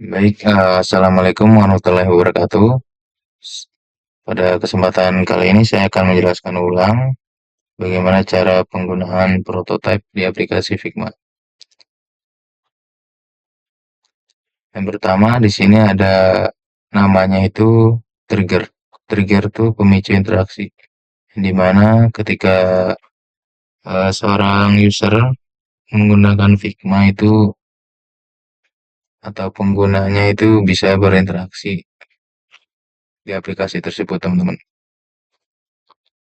Baik, assalamualaikum warahmatullahi wabarakatuh. Pada kesempatan kali ini saya akan menjelaskan ulang bagaimana cara penggunaan prototype di aplikasi Figma. Yang pertama di sini ada namanya itu trigger. Trigger itu pemicu interaksi, di mana ketika seorang user menggunakan Figma itu atau penggunanya itu bisa berinteraksi di aplikasi tersebut, teman-teman.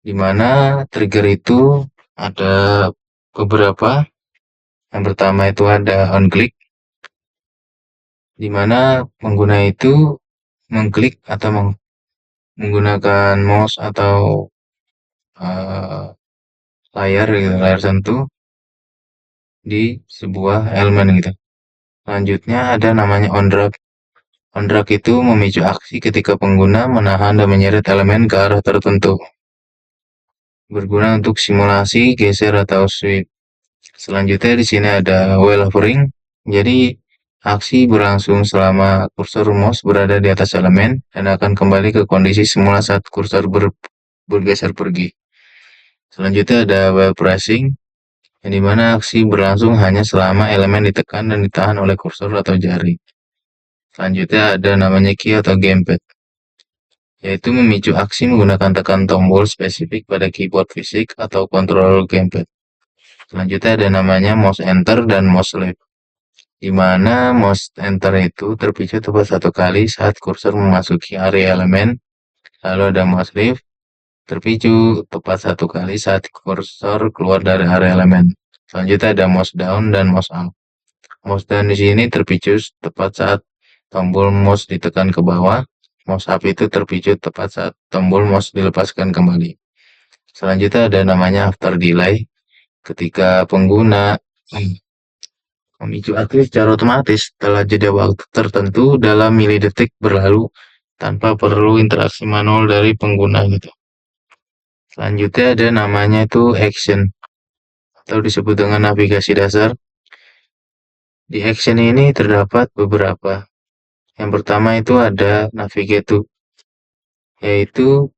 Di mana trigger itu ada beberapa. Yang pertama itu ada on click, di mana pengguna itu mengklik atau menggunakan mouse atau uh, layar gitu, layar sentuh di sebuah elemen gitu. Selanjutnya ada namanya on drag. On drag itu memicu aksi ketika pengguna menahan dan menyeret elemen ke arah tertentu, berguna untuk simulasi, geser atau sweep. Selanjutnya di sini ada while hovering. Jadi aksi berlangsung selama kursor mouse berada di atas elemen dan akan kembali ke kondisi semula saat kursor bergeser pergi. Selanjutnya ada while pressing, yang dimana aksi berlangsung hanya selama elemen ditekan dan ditahan oleh kursor atau jari. Selanjutnya ada namanya key atau gamepad, yaitu memicu aksi menggunakan tekan tombol spesifik pada keyboard fisik atau kontrol gamepad. Selanjutnya ada namanya mouse enter dan mouse left, di mana mouse enter itu terpicu tepat satu kali saat kursor memasuki area elemen, lalu ada mouse left terpicu tepat satu kali saat kursor keluar dari area elemen. Selanjutnya ada mouse down dan mouse up. Mouse down di sini terpicu tepat saat tombol mouse ditekan ke bawah. Mouse up itu terpicu tepat saat tombol mouse dilepaskan kembali. Selanjutnya ada namanya after delay, ketika pengguna memicu aksi secara otomatis setelah jeda waktu tertentu dalam milidetik berlalu tanpa perlu interaksi manual dari pengguna gitu. Selanjutnya ada namanya itu action atau disebut dengan navigasi dasar. Di action ini terdapat beberapa. Yang pertama itu ada navigate to, yaitu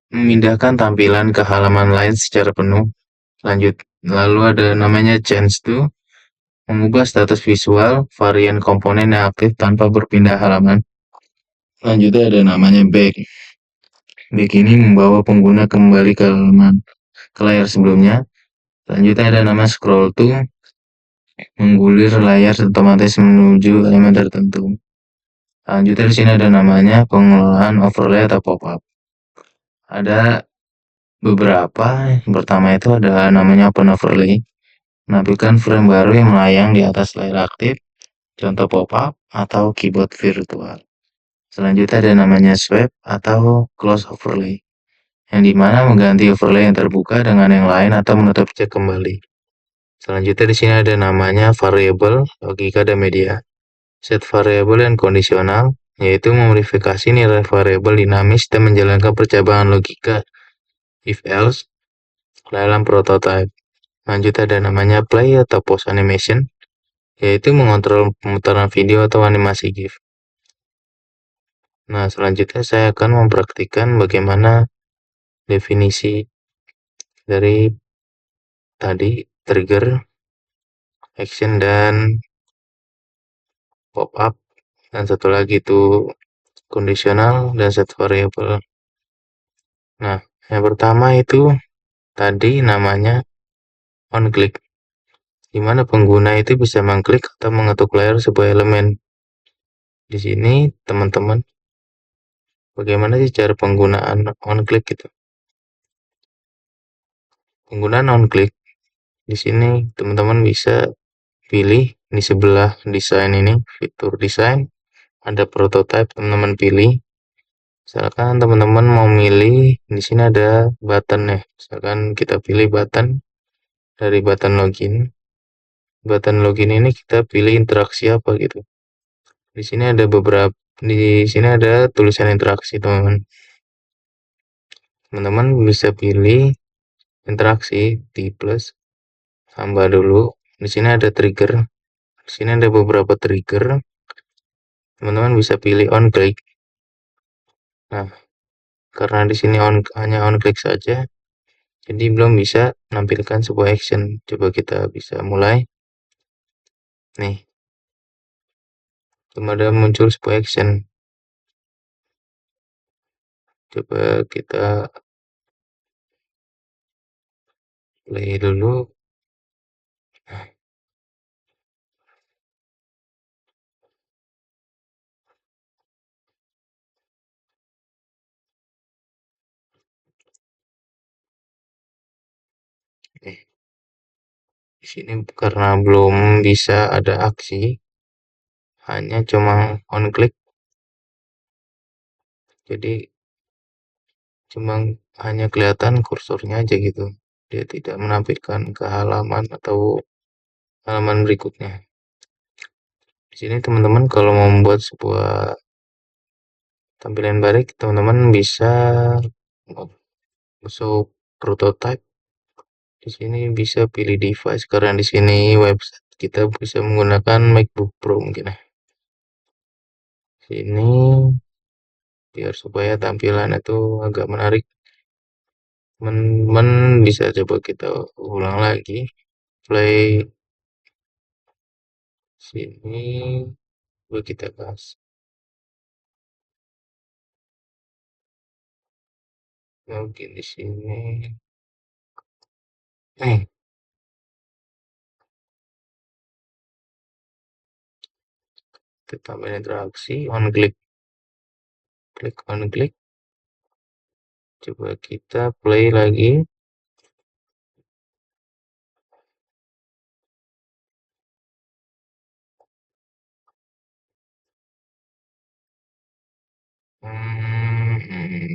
memindahkan tampilan ke halaman lain secara penuh. Lalu ada namanya change to, mengubah status visual varian komponen yang aktif tanpa berpindah halaman. Selanjutnya ada namanya back. Back ini membawa pengguna kembali ke layar sebelumnya. Selanjutnya ada nama scroll to, menggulir layar otomatis menuju elemen tertentu. Selanjutnya di sini ada namanya pengelolaan overlay atau pop-up. Ada beberapa. Yang pertama itu ada namanya open overlay, menampilkan frame baru yang melayang di atas layar aktif, contoh pop-up atau keyboard virtual. Selanjutnya ada namanya swipe atau close overlay, yang dimana mengganti overlay yang terbuka dengan yang lain atau menutup cek kembali. Selanjutnya di sini ada namanya variable, logika dan media. Set variable dan kondisional, yaitu memodifikasi nilai variabel dinamis dan menjalankan percabangan logika if else dalam prototype. Lanjut ada namanya play atau pause animation, yaitu mengontrol pemutaran video atau animasi GIF. Nah, selanjutnya saya akan mempraktikkan bagaimana definisi dari tadi trigger, action, dan pop-up, dan satu lagi itu kondisional dan set variable. Nah, yang pertama itu tadi namanya on click, di mana pengguna itu bisa mengklik atau mengetuk layar sebuah elemen. Di sini teman-teman, bagaimana sih cara penggunaan on click gitu? Penggunaan on click di sini teman-teman bisa pilih di sebelah desain ini, fitur desain, ada prototype, teman-teman pilih. Misalkan teman-teman mau milih di sini ada button ya. Misalkan kita pilih button dari button login. Button login ini kita pilih interaksi apa gitu. Di sini ada tulisan interaksi, teman-teman. Teman-teman bisa pilih interaksi di plus, tambah dulu. Di sini ada trigger. Di sini ada beberapa trigger. teman-teman bisa pilih on click. Nah, karena di sini hanya on click saja, jadi belum bisa menampilkan sebuah action. Coba kita bisa mulai. Nih, belum ada muncul sebuah action. Coba kita play dulu. Eh, di sini karena belum bisa ada aksi, hanya cuma on click. Jadi cuma hanya kelihatan kursornya aja gitu. Dia tidak menampilkan ke halaman atau halaman berikutnya. Di sini teman-teman kalau mau membuat sebuah tampilan baru, teman-teman bisa masuk prototype. Di sini bisa pilih device karena di sini website kita bisa menggunakan MacBook Pro mungkin ya. Sini biar supaya tampilan itu agak menarik. Teman-teman bisa coba kita ulang lagi. Play sini, coba kita kasih. Mungkin di sini. Eh, kita tambahin interaksi, on click, klik on click. Coba kita play lagi.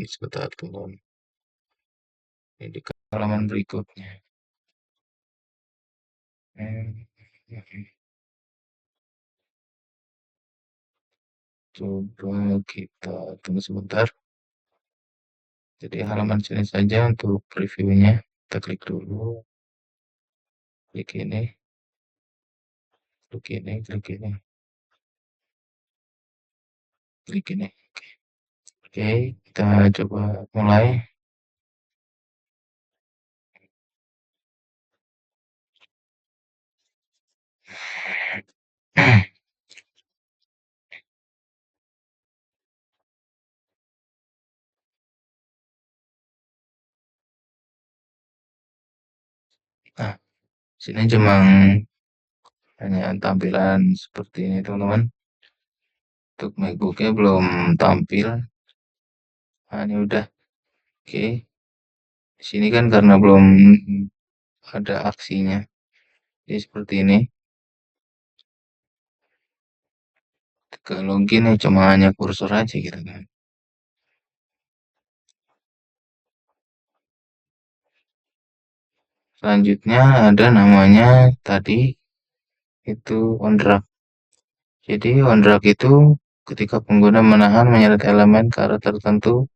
Sebentar teman. Ini di halaman berikutnya. Hmm, coba kita tunggu sebentar. Jadi halaman sini saja untuk previewnya. Kita klik dulu, klik ini, klik ini, klik ini, klik ini. Oke, kita coba mulai. Nah, sini cuma hanya tampilan seperti ini teman-teman. Untuk MacBooknya belum tampil. Nah, ini udah. Oke, di sini kan karena belum ada aksinya. Jadi seperti ini. Ke login ya cuma hanya kursor aja gitu kan. Selanjutnya ada namanya tadi itu on drag. Jadi on drag itu ketika pengguna menahan menyeret elemen ke arah tertentu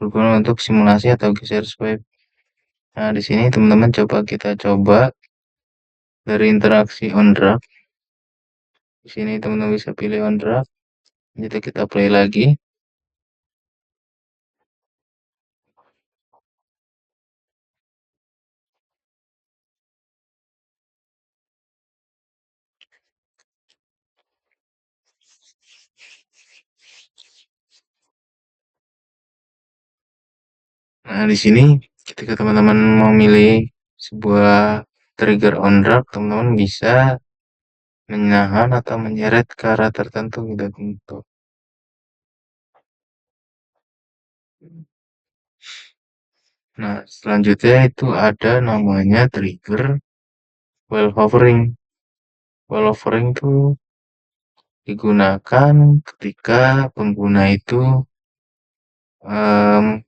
berguna untuk simulasi atau geser swipe. Nah, di sini teman-teman kita coba dari interaksi on drag. Di sini teman-teman bisa pilih on drag. Jadi kita play lagi. Nah, di sini ketika teman-teman mau milih sebuah trigger on drag, teman-teman bisa menahan atau menyeret ke arah tertentu gitu tentu. Nah, selanjutnya itu ada namanya trigger while hovering. While hovering itu digunakan ketika pengguna itu em,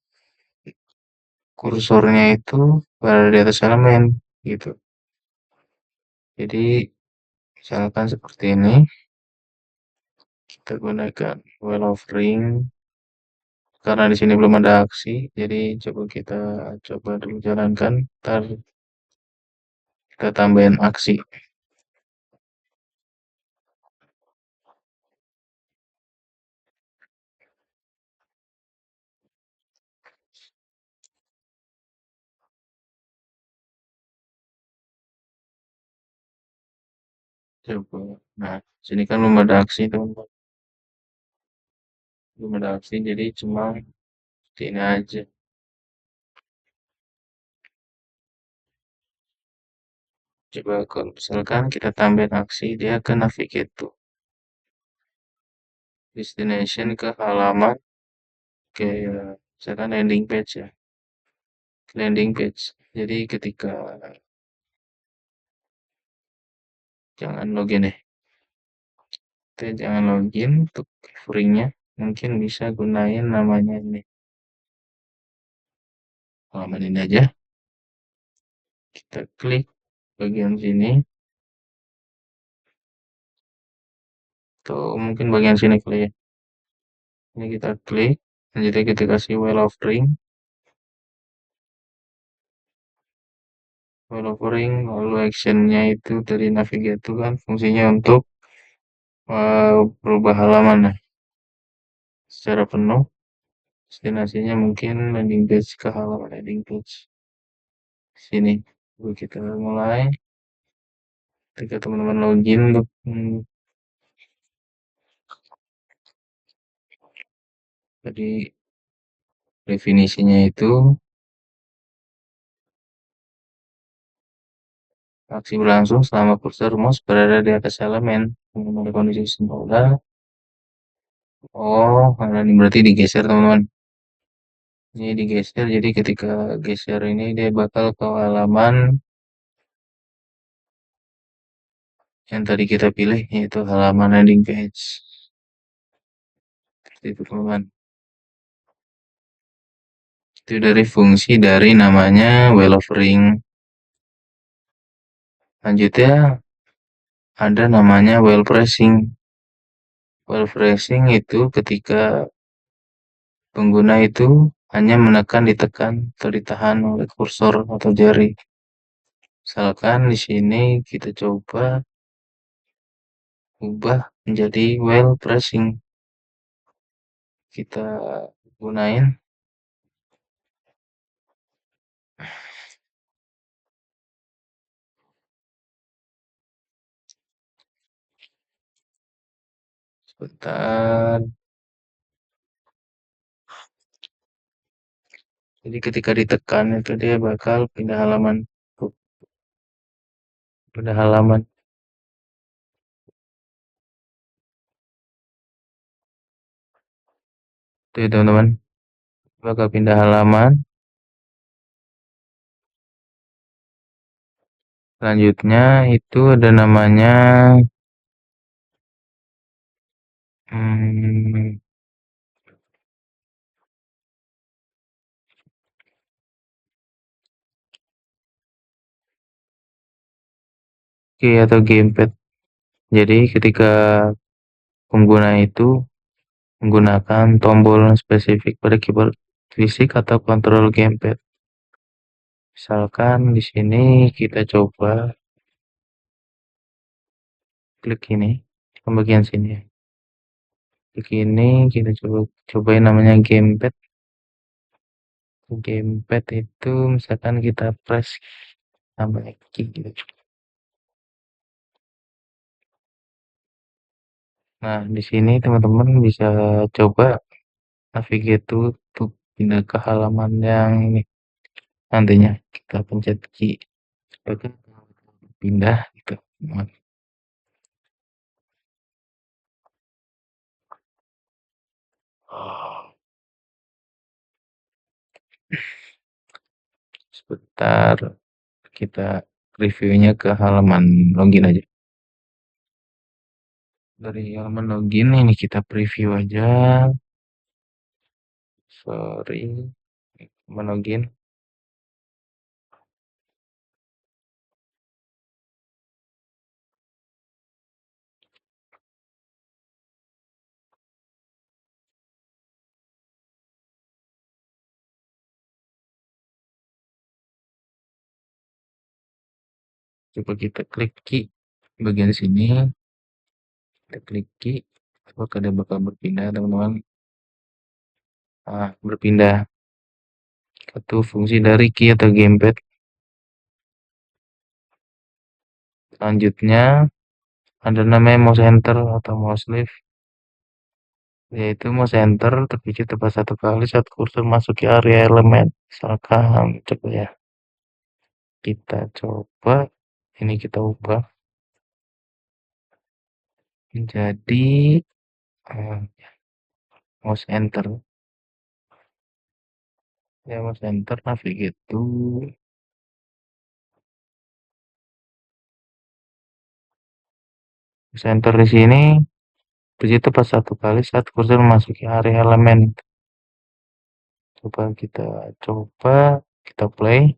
kursornya itu berada di atas elemen gitu. Jadi misalkan seperti ini, kita gunakan while hovering karena di sini belum ada aksi, jadi coba dulu jalankan, ntar kita tambahin aksi. Coba. Nah, sini kan belum ada aksi teman-teman. Belum ada aksi, jadi cuma ini aja. Coba kalau misalkan kita tambahin aksi, dia ke navigate tuh. Destination ke halaman, ke misalkan landing page ya. Landing page. Jadi ketika, jangan login ya. Kita jangan login untuk coveringnya. Mungkin bisa gunain namanya ini. Halaman ini aja. Kita klik bagian sini. Atau mungkin bagian sini kali ya. Ini kita klik. Jadi kita kasih well offering. Well offering, lalu actionnya itu dari navigator kan fungsinya untuk berubah halaman ya. Secara penuh. Destinasinya mungkin landing page ke halaman landing page. Sini. Lalu kita mulai. Ketika teman-teman login untuk tadi definisinya itu aksi berlangsung selama kursor mouse berada di atas elemen. Mengenai kondisi semula. Oh, karena ini berarti digeser teman-teman. Ini digeser, jadi ketika geser ini dia bakal ke halaman yang tadi kita pilih, yaitu halaman landing page. Seperti itu teman-teman. Itu dari fungsi dari namanya well offering. Lanjutnya ada namanya well pressing. Well pressing itu ketika pengguna itu hanya menekan, ditekan, atau ditahan oleh kursor atau jari. Misalkan di sini kita coba ubah menjadi well pressing. Kita gunain sebentar. Jadi ketika ditekan itu dia bakal pindah halaman. Tuh, pindah halaman. Tuh ya, teman-teman. Bakal pindah halaman. Selanjutnya itu ada namanya hmm, key atau gamepad. Jadi ketika pengguna itu menggunakan tombol spesifik pada keyboard fisik atau kontrol gamepad. Misalkan di sini kita coba klik ini, bagian sini ya. Klik ini kita cobain namanya gamepad. Gamepad itu misalkan kita press tambah key gitu. Nah, di sini teman-teman bisa coba navigate untuk pindah ke halaman yang ini. Nantinya kita pencet key sebagai pindah gitu. Sebentar kita reviewnya ke halaman login aja. Dari halaman login ini kita preview aja. Sorry, halaman login. Coba kita klik key bagian sini. Kita klik key. Apakah dia bakal berpindah teman-teman? Nah, berpindah. Itu fungsi dari key atau gamepad. Selanjutnya Ada namanya mouse enter atau mouse lift, yaitu mouse enter terpiju tepat satu kali saat kursor masuk ke area elemen. Misalkan, coba ya, kita coba, ini kita ubah menjadi mouse enter. Ya, mouse enter navigate to. Mouse enter di sini terpiju tepat satu kali saat kursor memasuki area elemen. Coba kita play.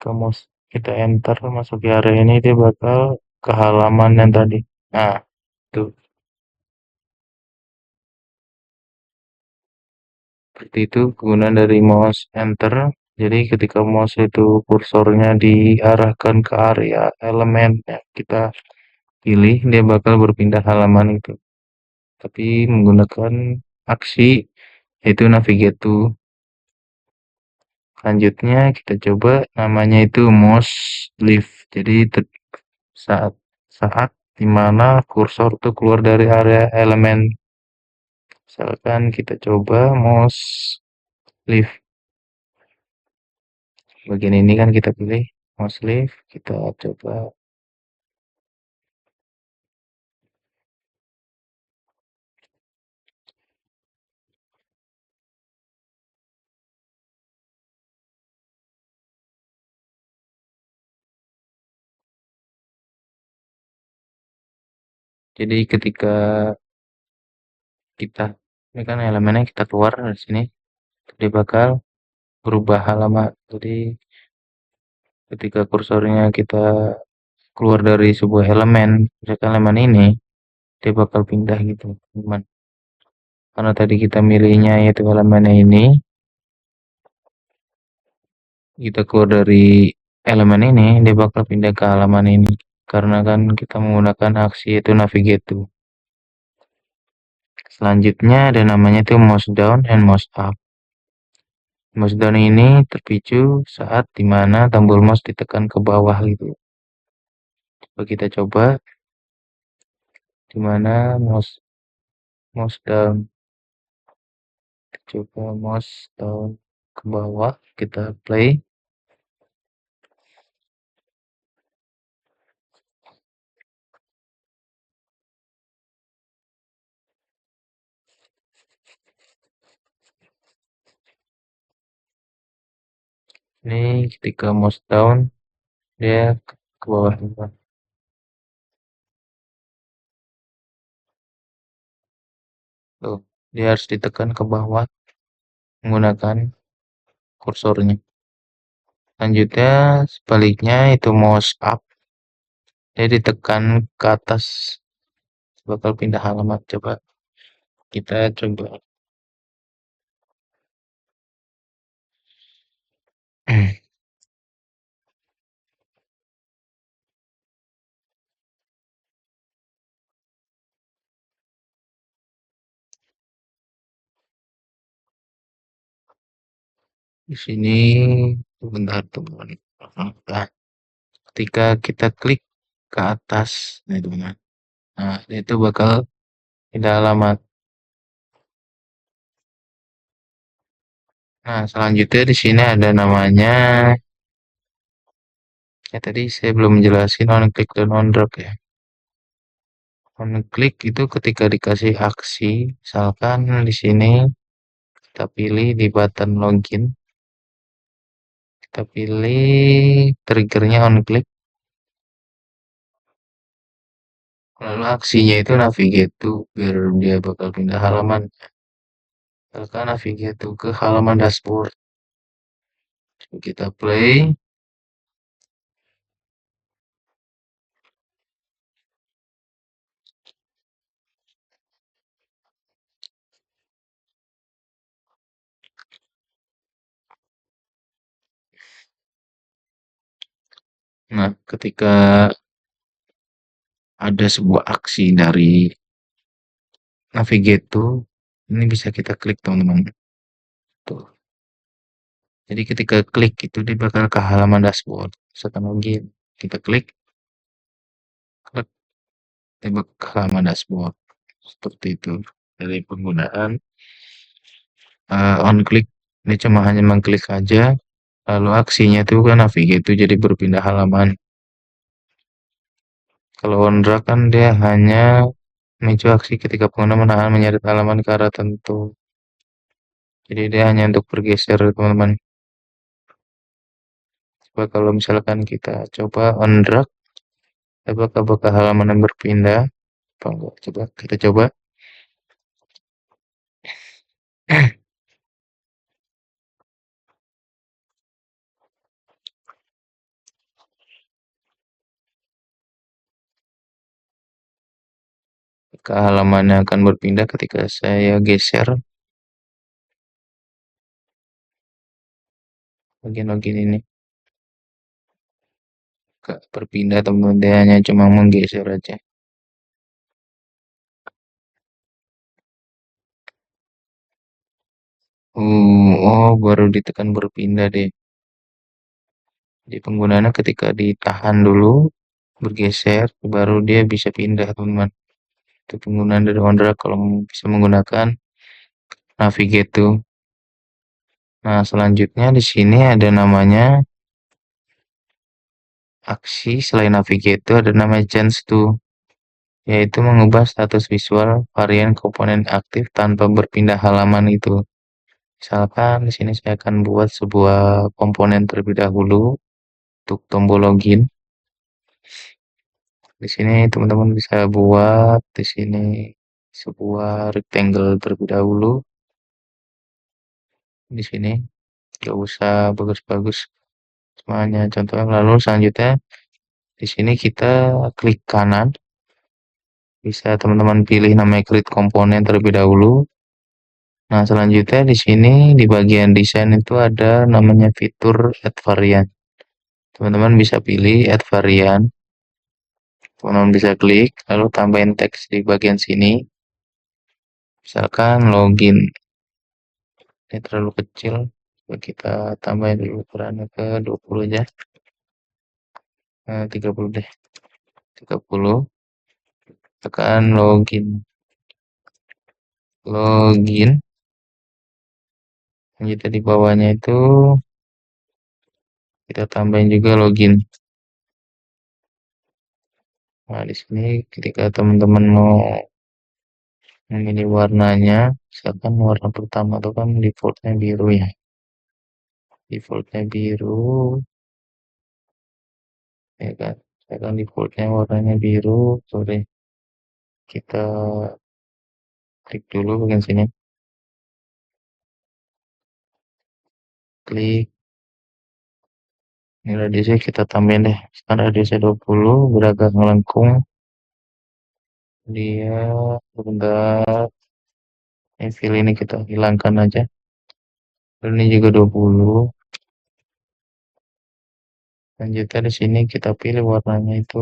Kamu kita enter masuk di area ini, dia bakal ke halaman yang tadi. Nah, tuh seperti itu kegunaan dari mouse enter. Jadi ketika mouse itu kursornya diarahkan ke area elemen yang kita pilih, dia bakal berpindah halaman itu. Tapi menggunakan aksi yaitu navigate to. Selanjutnya kita coba namanya itu mouse lift. Jadi saat saat dimana kursor itu keluar dari area elemen. Misalkan kita coba mouse lift. Bagian ini kan kita pilih mouse lift, kita coba. Jadi ketika kita ini kan elemennya kita keluar dari sini, dia bakal berubah halaman. Jadi ketika kursornya kita keluar dari sebuah elemen, misalkan elemen ini, dia bakal pindah gitu, teman. Karena tadi kita milihnya yaitu elemennya ini, kita keluar dari elemen ini, dia bakal pindah ke halaman ini. Karena kan kita menggunakan aksi yaitu navigate to. Selanjutnya ada namanya itu mouse down and mouse up. Mouse down ini terpicu saat dimana tombol mouse ditekan ke bawah gitu. Coba kita coba dimana mouse down. Coba mouse down ke bawah, kita play. Ini ketika mouse down dia ke bawah juga. Tuh, dia harus ditekan ke bawah menggunakan kursornya. Selanjutnya sebaliknya itu mouse up, dia ditekan ke atas bakal pindah halaman. Coba kita coba. Di sini sebentar teman. Nah, ketika kita klik ke atas, nah teman. Nah, itu bakal pindah halaman. Nah, selanjutnya di sini ada namanya, ya tadi saya belum menjelaskan on click dan on drag ya. On click itu ketika dikasih aksi, misalkan di sini kita pilih di button login, kita pilih triggernya on click, lalu aksinya itu navigate to, biar dia bakal pindah halaman. Misalkan navigate to ke halaman dashboard. Coba kita play. Nah, ketika ada sebuah aksi dari Navigate tuh, ini bisa kita klik teman-teman. Tuh. Jadi ketika klik itu dia bakal ke halaman dashboard. Misalkan login, kita klik, klik, dia bakal ke halaman dashboard. Seperti itu. Dari penggunaan on click, ini cuma hanya mengklik aja, lalu aksinya itu kan Navigate itu jadi berpindah halaman. Kalau on drag kan dia hanya memicu aksi ketika pengguna menahan menyeret halaman ke arah tertentu. Jadi dia hanya untuk bergeser teman-teman. Coba kalau misalkan kita coba on drag, apakah halaman yang berpindah? Apa enggak? Coba kita coba. Ke halaman yang akan berpindah ketika saya geser bagian-bagian ini. Gak berpindah teman-teman, dia hanya cuma menggeser aja. Oh, baru ditekan berpindah deh. Jadi penggunaannya ketika ditahan dulu, bergeser, baru dia bisa pindah teman-teman. Itu penggunaan dari OneDrive kalau bisa menggunakan Navigate tuh. Nah, selanjutnya di sini ada namanya aksi selain Navigate itu ada namanya Change tuh, yaitu mengubah status visual varian komponen aktif tanpa berpindah halaman itu. Misalkan di sini saya akan buat sebuah komponen terlebih dahulu untuk tombol login. Di sini teman-teman bisa buat di sini sebuah rectangle terlebih dahulu. Di sini nggak usah bagus-bagus, semuanya contohnya. Lalu selanjutnya di sini kita klik kanan. Bisa teman-teman pilih namanya create komponen terlebih dahulu. Nah, selanjutnya di sini di bagian desain itu ada namanya fitur add variant. Teman-teman bisa pilih add variant. Teman-teman bisa klik, lalu tambahin teks di bagian sini. Misalkan login. Ini terlalu kecil. Coba kita tambahin dulu ukurannya ke 20 aja. 30 deh. 30. Tekan login. Login. Lanjut di bawahnya itu kita tambahin juga login. Nah, di sini ketika teman-teman mau memilih warnanya, misalkan warna pertama itu kan defaultnya biru ya. Defaultnya biru, ya kan. Misalkan defaultnya warnanya biru, sorry. Kita klik dulu bagian sini. Klik. Ini radiusnya kita tambahin deh. Sekarang radiusnya 20, beragam melengkung. Dia sebentar. Ini fill ini kita hilangkan aja. Ini juga 20. Lanjutnya di sini kita pilih warnanya itu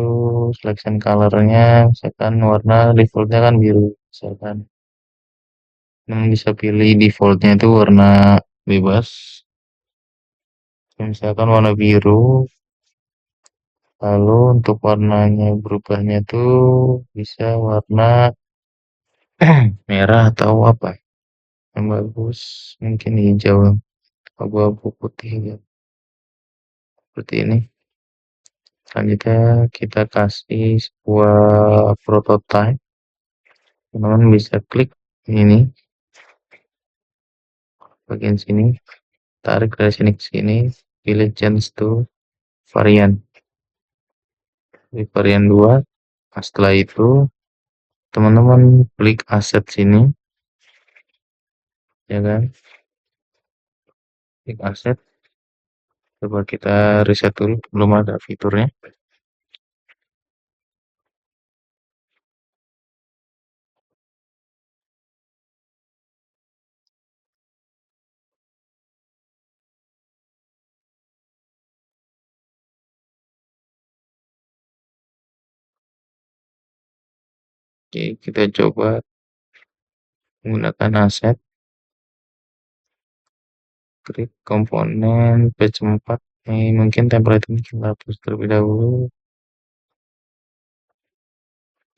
selection colornya, misalkan warna defaultnya kan biru, misalkan. Bisa pilih defaultnya itu warna bebas, misalkan warna biru. Lalu untuk warnanya berubahnya tuh bisa warna merah atau apa yang bagus, mungkin hijau, abu-abu putih ya. Seperti ini. Selanjutnya kita kasih sebuah prototype. Teman-teman bisa klik ini bagian sini, tarik dari sini ke sini, pilih change to varian. Pilih varian 2. Nah, setelah itu teman-teman klik aset sini, ya kan? Klik aset. Coba kita reset dulu, belum ada fiturnya. Oke, kita coba menggunakan aset, klik komponen page 4. Ini mungkin template ini kita hapus terlebih dahulu.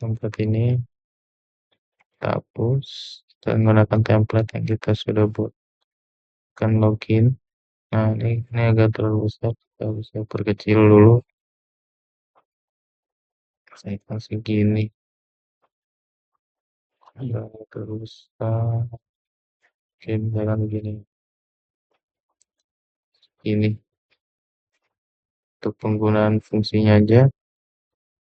Template ini kita hapus dan menggunakan template yang kita sudah buat. Akan login. Nah, ini agak terlalu besar, kita bisa perkecil dulu. Saya kasih gini. Agak terlalu besar. Oke, misalkan begini. Ini untuk penggunaan fungsinya aja.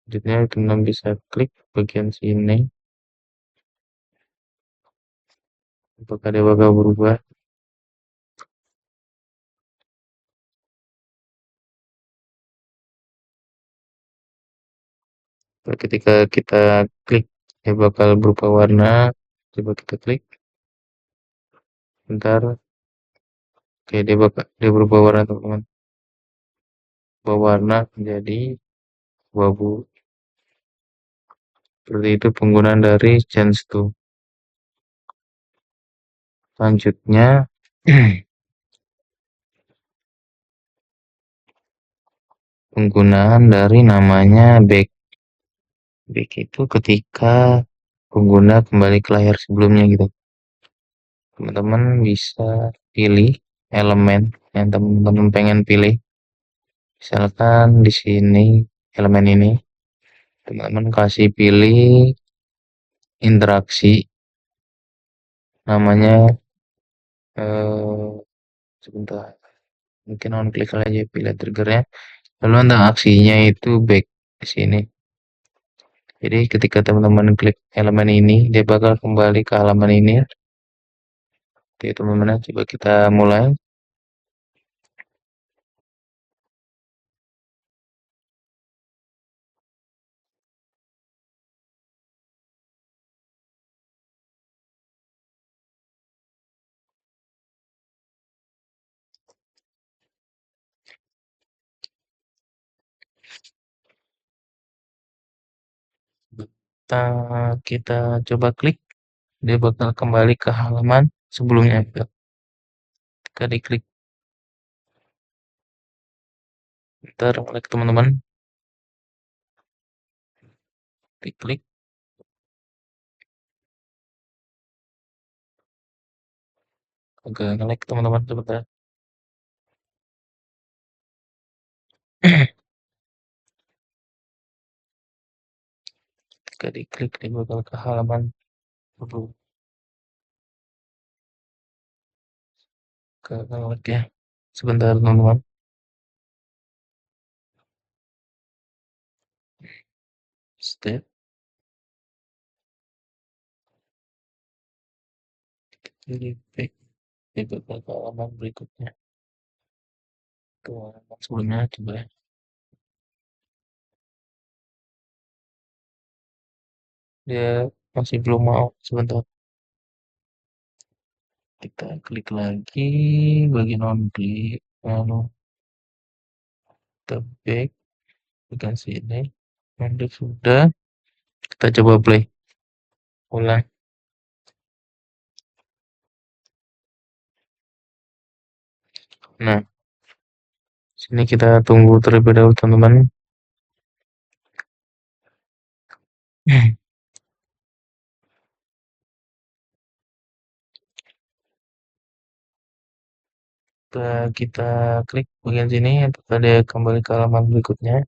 Selanjutnya teman bisa klik bagian sini. Apakah dia bakal berubah? Ketika kita klik, dia bakal berubah warna. Coba kita klik. Bentar. Oke, dia berubah warna, teman-teman. Berubah warna menjadi abu-abu. Seperti itu penggunaan dari Change to. Selanjutnya, penggunaan dari namanya back. Back itu ketika pengguna kembali ke layar sebelumnya gitu. Teman-teman bisa pilih elemen yang teman-teman pengen pilih. Misalkan di sini elemen ini teman-teman kasih pilih interaksi, namanya sebentar, mungkin on klik aja, pilih triggernya, lalu untuk aksinya itu back di sini. Jadi ketika teman-teman klik elemen ini, dia bakal kembali ke halaman ini. Oke teman-teman, coba kita mulai. Kita coba klik, dia bakal kembali ke halaman sebelumnya. Ketika diklik, ntar klik teman-teman, diklik, agak ngelag teman-teman sebentar. Ketika diklik, dia bakal ke halaman dulu. Ke ngelag ya. Sebentar teman-teman. Step. Jadi back. Dia bakal ke halaman berikutnya. Ke halaman sebelumnya coba ya. Dia masih belum mau, sebentar. Kita klik lagi bagian on klik, lalu kita back bagian sini. Nanti sudah, kita coba play ulang. Nah, sini kita tunggu terlebih dahulu teman-teman. Kita klik bagian sini apakah dia kembali ke halaman berikutnya.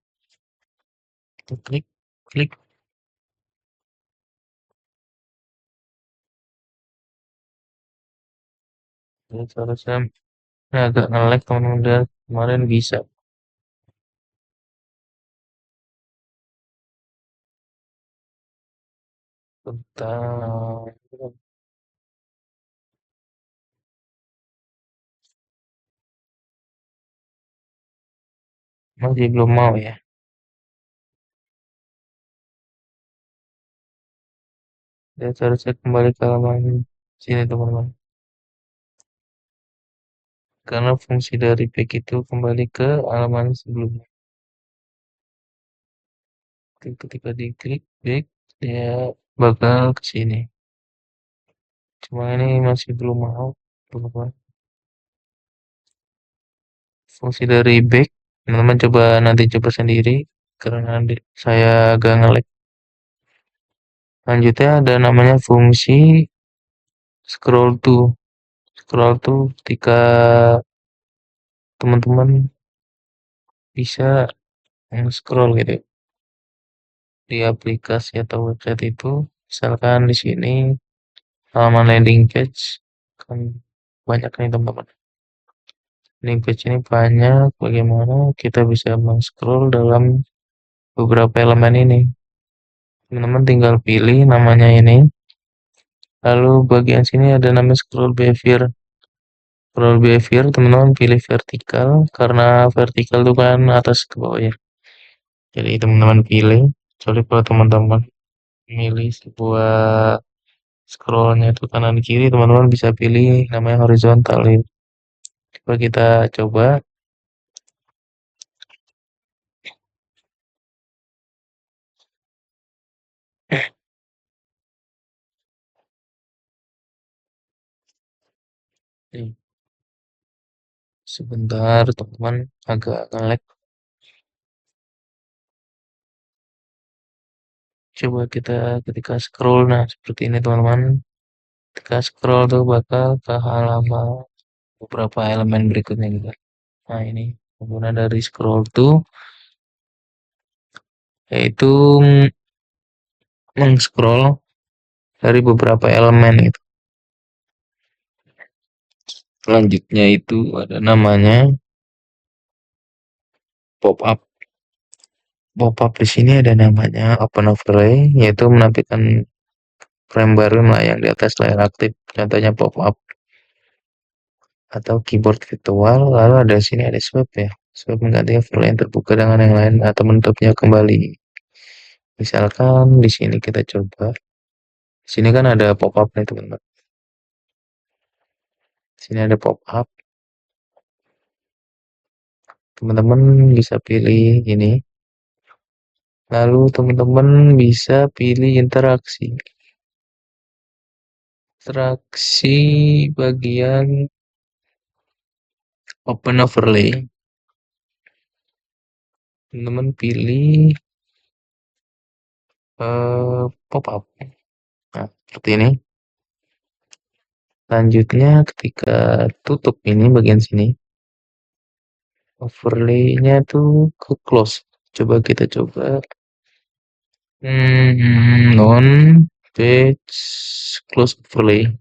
Kita klik, klik. Ini seharusnya ini agak nge-lag teman-teman, dan kemarin bisa. Bentar, masih belum mau ya. Dia seharusnya kembali ke halaman sini teman-teman. Karena fungsi dari back itu kembali ke halaman sebelumnya. Ketika diklik back, dia bakal ke sini. Cuma ini masih belum mau. Teman-teman. Fungsi dari back, teman-teman coba nanti coba sendiri karena nanti saya agak ngelag. Lanjutnya ada namanya fungsi scroll to. Scroll to ketika teman-teman bisa scroll gitu di aplikasi atau website itu, misalkan di sini halaman landing page kan banyak nih teman-teman. Landing page ini banyak, bagaimana kita bisa scroll dalam beberapa elemen ini. Teman-teman tinggal pilih namanya ini. Lalu bagian sini ada namanya scroll behavior. Scroll behavior teman-teman pilih vertikal karena vertikal itu kan atas ke bawah ya. Jadi teman-teman pilih. Sorry kalau teman-teman milih sebuah scrollnya itu kanan kiri, teman-teman bisa pilih namanya horizontal ya. Coba kita coba. Nih, sebentar teman-teman agak nge-lag. Coba kita ketika scroll, nah seperti ini teman-teman. Ketika scroll tuh bakal ke halaman beberapa elemen berikutnya gitu. Nah ini pengguna dari scroll tuh yaitu scroll dari beberapa elemen itu. Selanjutnya itu ada namanya pop up. Pop up di sini ada namanya open overlay, yaitu menampilkan frame baru melayang di atas layar aktif. Contohnya pop up atau keyboard virtual. Lalu ada sini ada swipe ya. Swipe mengganti overlay yang terbuka dengan yang lain atau menutupnya kembali. Misalkan di sini kita coba. Di sini kan ada pop up nih teman-teman. Di sini ada pop up. Teman-teman bisa pilih ini. Lalu teman-teman bisa pilih interaksi. Interaksi bagian open overlay. Teman-teman pilih pop up. Nah, seperti ini. Lanjutnya ketika tutup ini bagian sini, overlay-nya tuh ke close. Coba kita coba. Non page close overlay.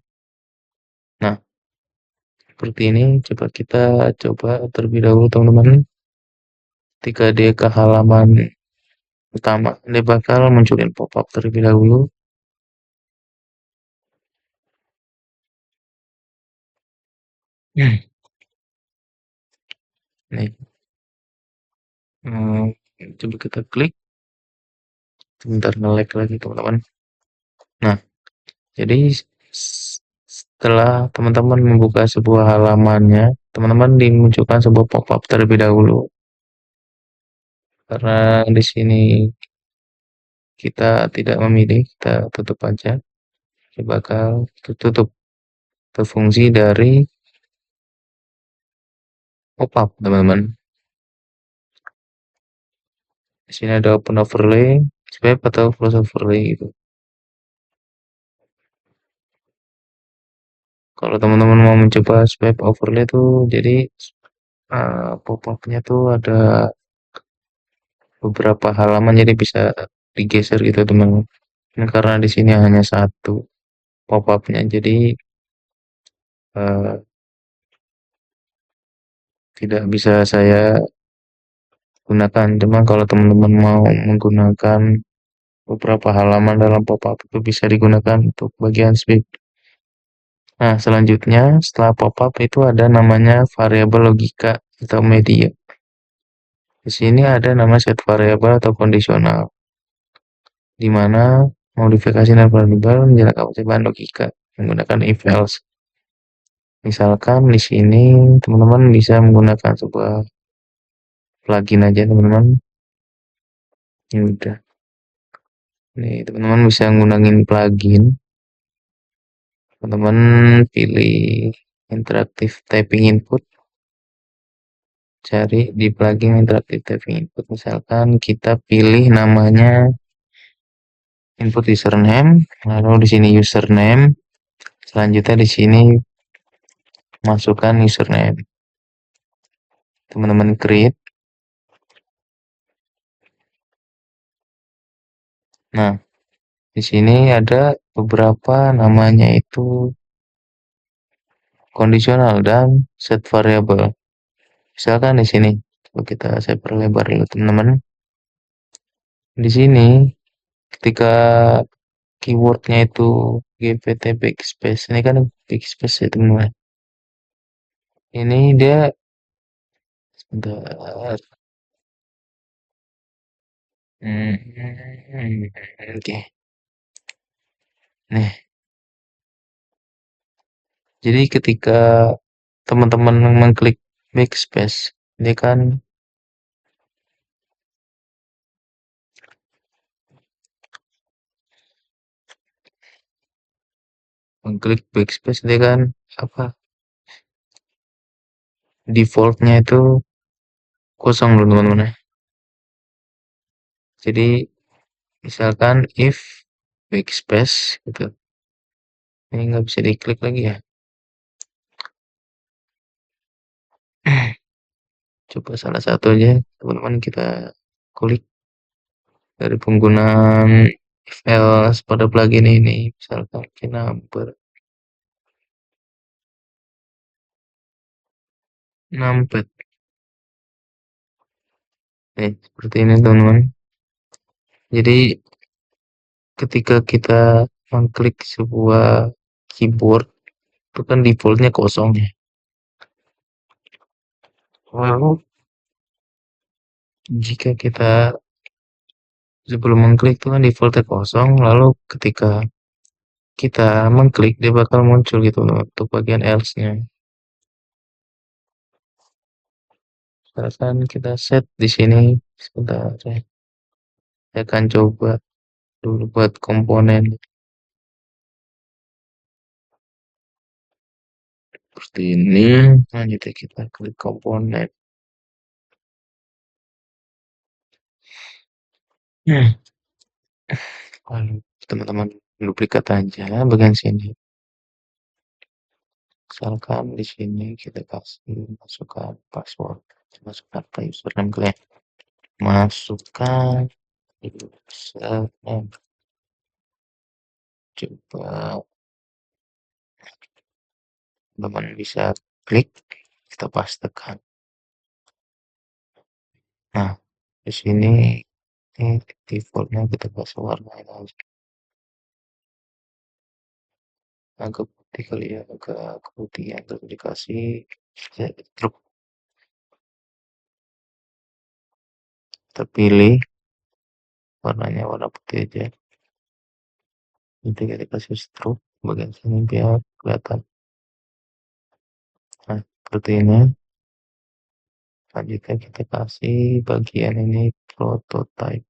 Nah, seperti ini. Coba kita coba terlebih dahulu teman-teman. Ketika dia ke halaman utama, dia bakal munculin pop-up terlebih dahulu. Nih, coba kita klik. Sebentar nge-lag lagi teman-teman. Nah, jadi setelah teman-teman membuka sebuah halamannya, teman-teman dimunculkan sebuah pop-up terlebih dahulu. Karena di sini kita tidak memilih, kita tutup aja. Kita bakal tutup fungsi dari pop-up, teman-teman. Di sini ada open overlay, swipe atau close overlay gitu. Kalau teman-teman mau mencoba swipe overlay tuh, jadi pop-up-nya tuh ada beberapa halaman, jadi bisa digeser gitu teman-teman. Karena di sini hanya satu pop-up-nya, jadi tidak bisa saya gunakan. Cuma kalau teman-teman mau menggunakan beberapa halaman dalam pop-up itu bisa digunakan untuk bagian swipe. Nah, selanjutnya setelah pop-up itu ada namanya variabel logika atau media. Di sini ada nama set variabel atau kondisional, di mana modifikasi dan variabel menjalankan percobaan logika menggunakan if else. Misalkan di sini teman-teman bisa menggunakan sebuah plugin aja teman-teman. Ini udah. Nih, teman-teman bisa ngundangin plugin. Teman-teman pilih interaktif typing input. Cari di plugin interaktif typing input. Misalkan kita pilih namanya input username, lalu di sini username. Selanjutnya di sini masukkan username. Teman-teman create. Nah, di sini ada beberapa namanya itu kondisional dan set variable. Misalkan di sini, coba kita saya perlebar dulu teman-teman. Di sini ketika keywordnya itu GPT backspace, ini kan backspace ya teman-teman. Ini dia sebentar. Oke. Nih, jadi ketika teman-teman mengklik backspace, dia kan mengklik backspace, dia kan apa? Defaultnya itu kosong loh teman-teman ya. Jadi misalkan if backspace gitu, ini nggak bisa diklik lagi ya. Coba salah satu aja teman-teman kita kulik dari penggunaan if else pada plugin ini, misalkan number numpad. Seperti ini teman-teman. Jadi ketika kita mengklik sebuah keyboard itu kan defaultnya kosong ya. Lalu jika kita sebelum mengklik itu kan defaultnya kosong, lalu ketika kita mengklik dia bakal muncul gitu loh untuk bagian else-nya. Misalkan kita set di sini sebentar ya. Saya akan coba dulu buat komponen seperti ini. Selanjutnya kita klik komponen. Hmm. Lalu teman-teman duplikat aja bagian sini. Misalkan di sini kita kasih masukkan password, masukkan username kalian, masukkan username. Coba teman bisa klik, kita pastekan. Nah, di sini ini defaultnya kita kasih warna aja agak putih kali ya, agak putih yang terus dikasih truk. Kita pilih warnanya warna putih aja. Nanti kita kasih stroke bagian sini biar kelihatan. Nah, seperti ini. Selanjutnya kita kasih bagian ini prototype.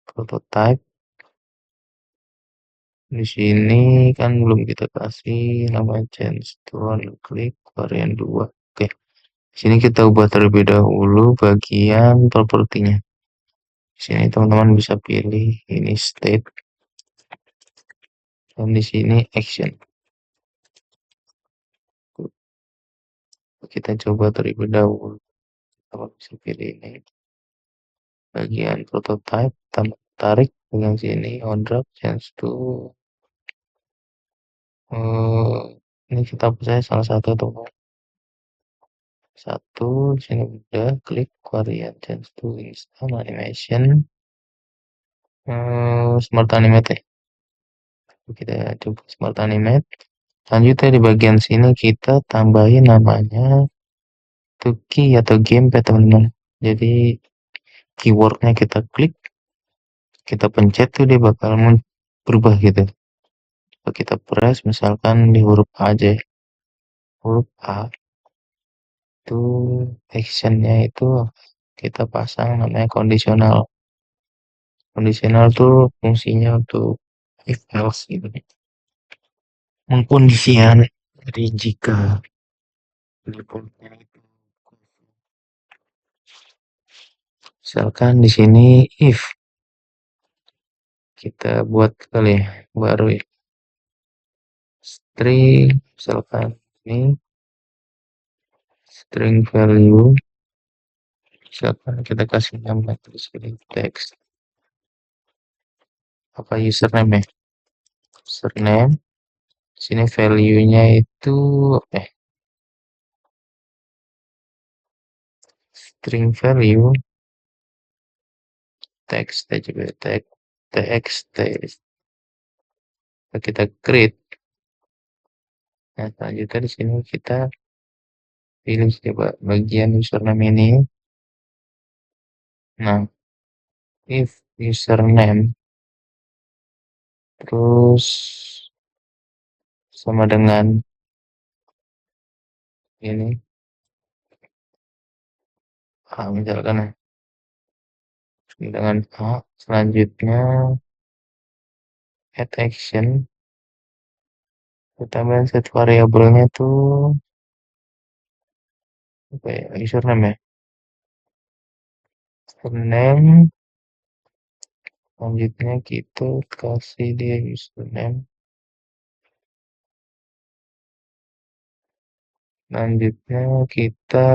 Prototype di sini kan belum kita kasih nama change to one click varian 2. Oke. Di sini kita ubah terlebih dahulu bagian propertinya. Di sini teman-teman bisa pilih ini state dan di sini action. Kita coba terlebih dahulu. Teman bisa pilih ini bagian prototype, tarik bagian sini on drag change to ini kita percaya salah satu teman satu sini udah klik varian change to instant animation smart animate ya. Kita coba smart animate. Selanjutnya di bagian sini kita tambahin namanya tuh key atau gamepad teman-teman. Jadi keywordnya kita klik, kita pencet tuh dia bakal berubah gitu. Coba kita press misalkan di huruf A aja, huruf A itu actionnya itu kita pasang namanya kondisional. Kondisional tuh fungsinya untuk if else gitu. Mengkondisikan jadi jika defaultnya itu misalkan di sini if kita buat kali ya baru ya string misalkan ini string value misalkan kita kasih nama terus ini teks apa username ya username sini value-nya itu string value teks juga txt kita create. Nah, selanjutnya di sini kita pilih coba bagian username ini. Nah, if username terus sama dengan ini misalkan ya dengan selanjutnya add action kita tambahin set variabelnya tuh apa ya username ya username selanjutnya kita kasih dia username selanjutnya kita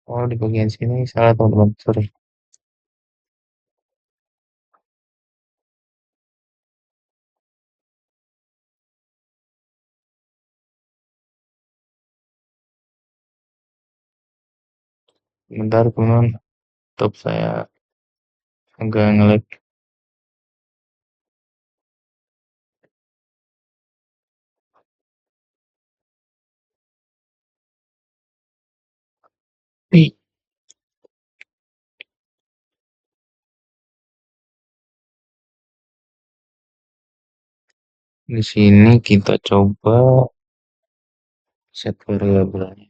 di bagian sini salah teman-teman sorry bentar teman top saya agak ngelag. Di sini kita coba set variabelnya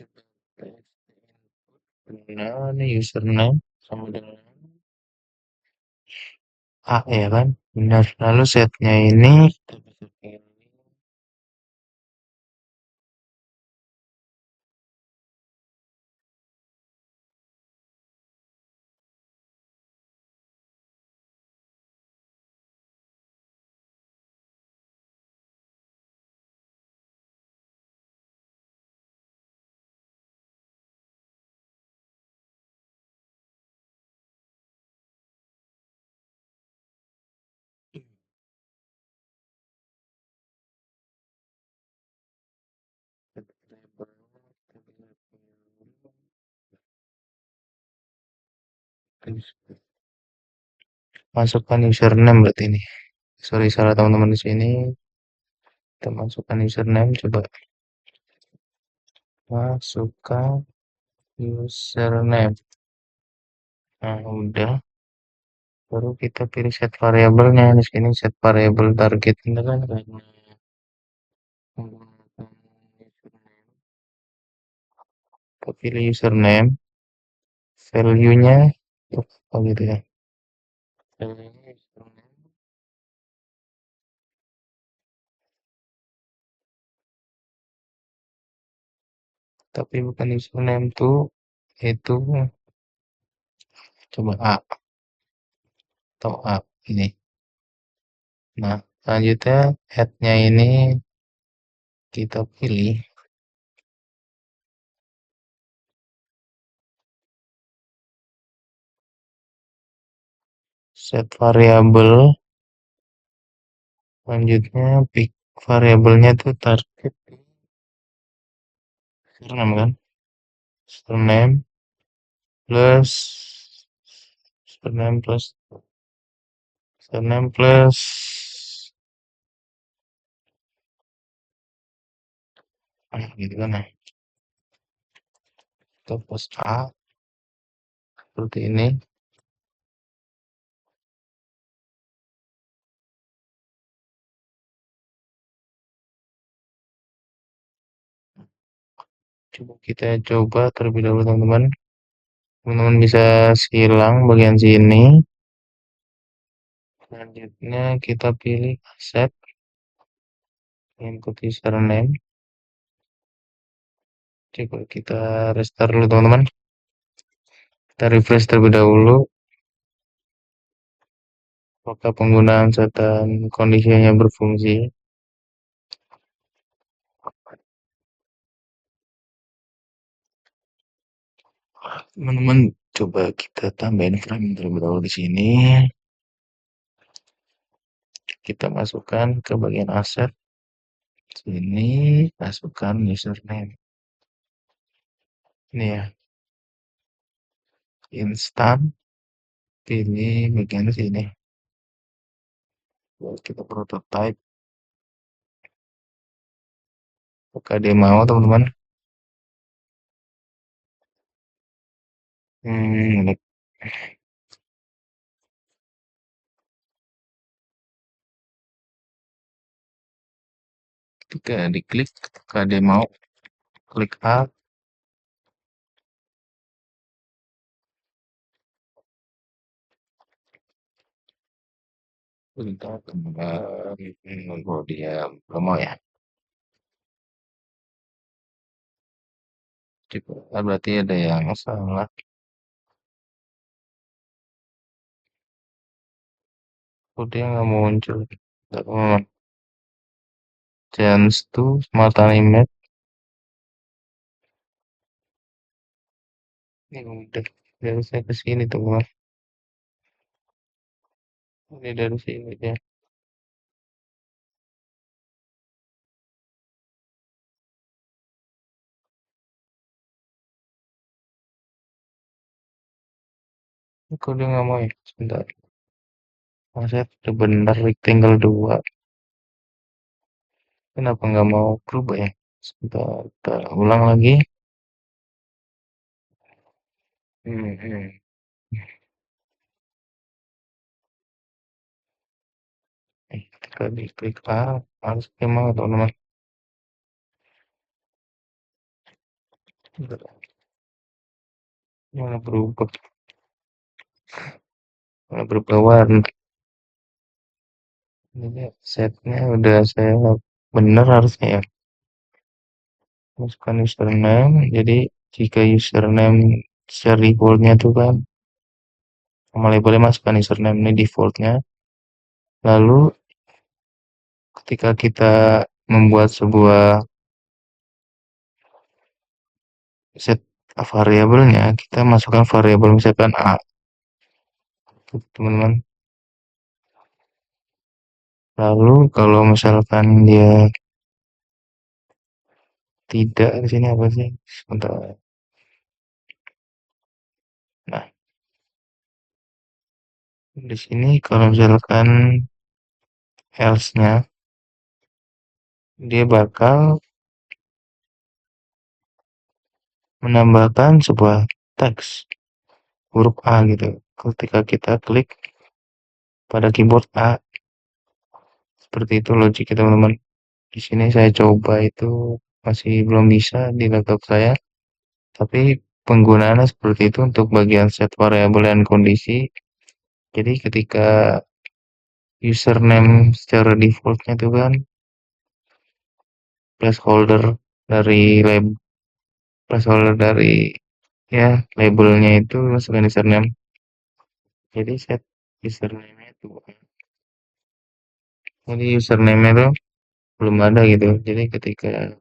itu benar nih username sama dengan ya kan benar lalu setnya ini kita bisa pilih masukkan username berarti ini sorry salah teman-teman di sini kita masukkan username coba masukkan username nah udah baru kita pilih set variabelnya di sini set variabel target ini kan karena menggunakan username kita pilih username value-nya apa gitu ya value-nya username tapi bukan username tuh itu coba atau ini nah selanjutnya head-nya ini kita pilih set variabel selanjutnya pick variabelnya tuh target username kan username plus username plus username plus gitu kan ya. Kita plus A seperti ini. Coba kita coba terlebih dahulu teman-teman. Teman-teman bisa silang bagian sini. Selanjutnya kita pilih aset, input username. Coba kita restart dulu teman-teman. Kita refresh terlebih dahulu. Apakah penggunaan serta kondisinya berfungsi. Teman-teman coba kita tambahin frame terlebih dahulu di sini. Kita masukkan ke bagian aset. Sini masukkan username. Ini ya. Instan. Pilih bagian sini. Kita prototype. Apakah dia mau teman-teman? Ini ketika diklik, apakah dia mau? Klik A. Bentar teman-teman. Oh, dia belum mau ya. Coba, berarti ada yang salah. Oh, dia nggak muncul. Teman-teman. Chance to smart image. Ini udah dari saya ke sini teman. Ini dari sini ya. Kok dia nggak mau ya? Sebentar. Saya udah bener rectangle 2. Kenapa nggak mau berubah ya? Sebentar, kita ulang lagi. Hmm, hmm. Ketika diklik A, harus gimana teman-teman? Mana berubah? Mana berubah warna? Ini setnya udah saya bener harusnya ya. Masukkan username. Jadi jika username share defaultnya itu kan mulai boleh masukkan username ini defaultnya. Lalu ketika kita membuat sebuah set variabelnya, kita masukkan variabel misalkan A, teman-teman. Lalu kalau misalkan dia tidak, di sini apa sih? Sebentar. Nah, di sini kalau misalkan else-nya dia bakal menambahkan sebuah teks huruf A gitu. Ketika kita klik pada keyboard A, seperti itu logiknya teman-teman. Di sini saya coba itu masih belum bisa di laptop saya, tapi penggunaannya seperti itu untuk bagian set variabel dan kondisi. Jadi ketika username secara defaultnya itu kan placeholder dari placeholder dari ya labelnya itu masukkan username. Jadi set username itu. Jadi username itu belum ada gitu. Jadi ketika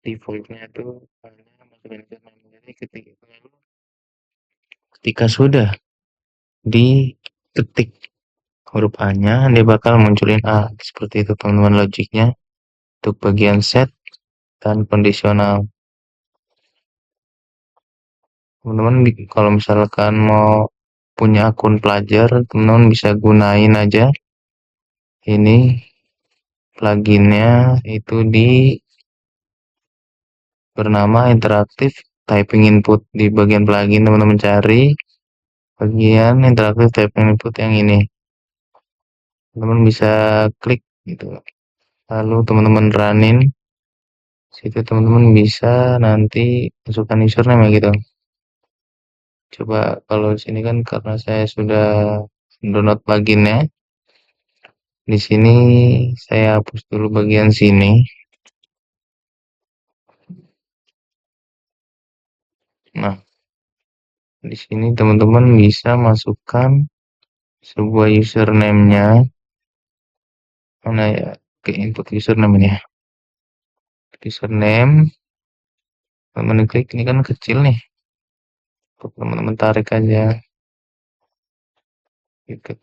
defaultnya itu hanya masukkan username. Jadi ketika sudah diketik huruf A-nya, dia bakal munculin A. Seperti itu teman-teman logiknya untuk bagian set dan kondisional. Teman-teman kalau misalkan mau punya akun pelajar, teman-teman bisa gunain aja ini pluginnya itu di bernama interaktif typing input. Di bagian plugin teman-teman cari bagian interaktif typing input yang ini. Teman-teman bisa klik gitu. Lalu teman-teman running. Situ teman-teman bisa nanti masukkan username ya gitu. Coba kalau di sini kan karena saya sudah download pluginnya. Di sini saya hapus dulu bagian sini. Nah, di sini teman-teman bisa masukkan sebuah username-nya. Mana ya? Ke input username ini ya. Username, teman-teman klik ini kan kecil nih. Teman-teman tarik aja gitu.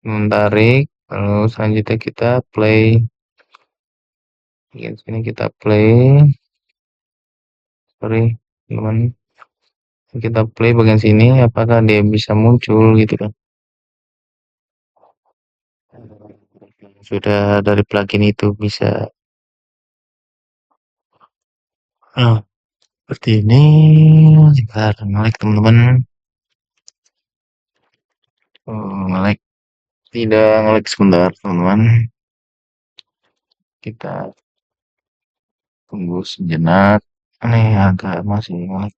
Teman tarik, lalu selanjutnya kita play. Di sini kita play. Sorry, teman. Kita play bagian sini, apakah dia bisa muncul gitu kan? Sudah dari plugin itu bisa. Nah, seperti ini. Sekarang nge-like teman-teman. Oh, nge-like. Tidak nge-like sebentar teman-teman. Kita tunggu sejenak. Ini agak masih nge-like.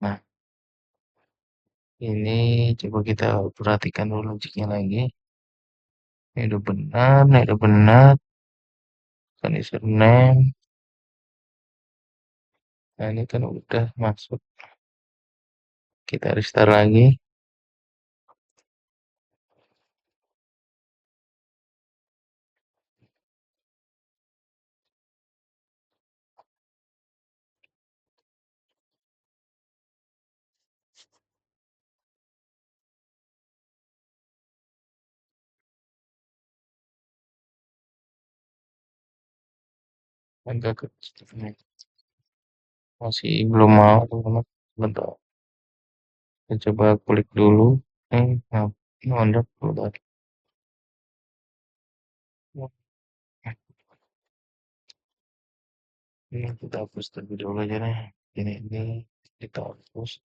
Nah, ini coba kita perhatikan dulu logiknya lagi. Ini udah benar, ini udah benar. Kan username. Nah, ini kan udah masuk. Kita restart lagi. Agak kecil. Masih belum mau teman-teman. Bentar. Saya coba klik dulu. Nah, ini ada bentar. Ini kita hapus terlebih dahulu aja nih. Ini kita hapus.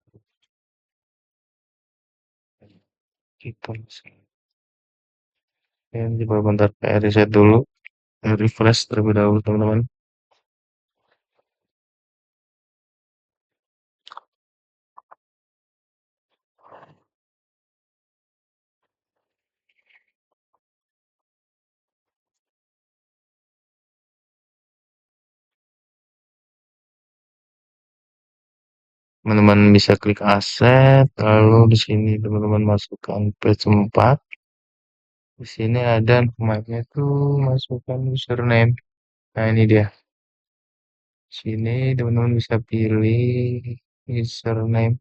Kita ini coba bentar kayak reset dulu. Refresh terlebih dahulu teman-teman. Teman-teman bisa klik aset, lalu di sini teman-teman masukkan page 4. Di sini ada namanya tuh masukkan username. Nah, ini dia. Sini teman-teman bisa pilih username.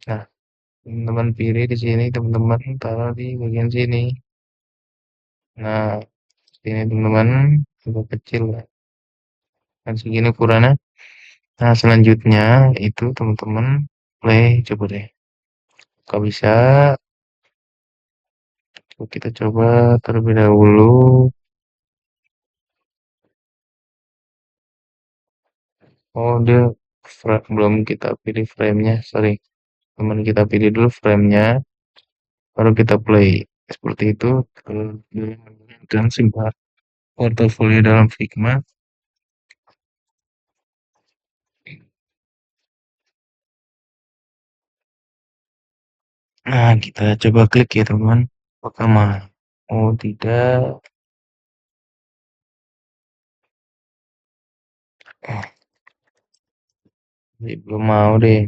Nah, teman-teman pilih di sini, teman-teman taruh di bagian sini. Nah, sini teman-teman agak kecil lah. Kan segini ukurannya. Nah, selanjutnya itu teman-teman play coba deh. Kalau bisa kita coba terlebih dahulu. Oh, dia belum kita pilih frame-nya. Sorry. Teman kita pilih dulu frame-nya, baru kita play. Seperti itu. Kalau dan simpan portofolio dalam Figma. Nah, kita coba klik ya teman-teman. Apakah mau? Oh, tidak. Eh, belum mau deh.